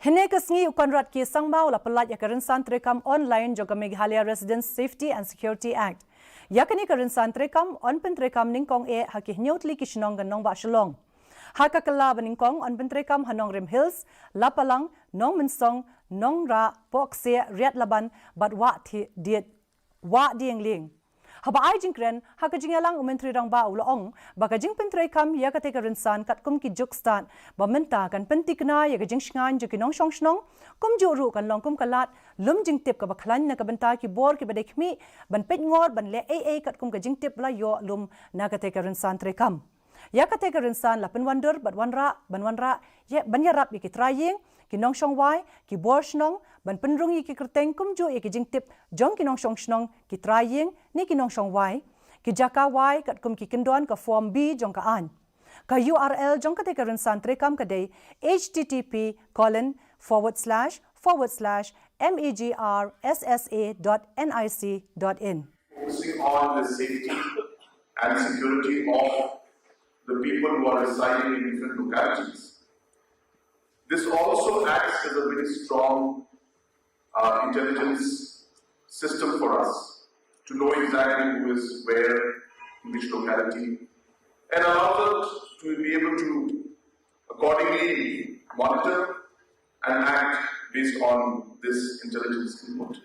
Hene kasngi ukanrat ki sangmau la pelat yakarinsan trekam online joga Meghalaya Residence Safety and Security Act. Yakani karinsan trekam onpen trekam ningkong hakih nyotli kishnong ganong ba shalong. Haka kala baningkong onpen trekam hanong Rim Hills, Lapalang, Nong Minsong, Nong Ra, Pokse, Riat Laban, but wa dieng ling. Haba ay jingkren, haka jingalang umentri rang ba ulaong, baka jing pentray kam yakate karinsan kat kum ki jukstan, bamenta kan pentik na yaga jing shngan jo kinong shong shnong, kum juru kan long kum kalat, lum jing tip ka baklan na kabenta ki bor ki badek mi, ban pet ngor ban le kat kum ka jing tip la yo lum nakate karinsan tre kam. Yakate karinsan lapen wandur ban wanra, ye ban yarap ki traying, kinong shong wai, ki bor shnong, ban penrung ki kerteng kum jo ki jing tip, jong kinong shong shnong, ki traying, ni kinong shong wai, ki jaka wai kat kum ki kendon ka form B jong ka an. Ka URL jong kate karinsan tre kam kadai http://megrssa.nic.in. Focusing on the safety and security of the people who are residing in different localities. This also acts as a very strong intelligence system for us to know exactly who is where, in which locality, and allows us to be able to accordingly monitor and act based on this intelligence input.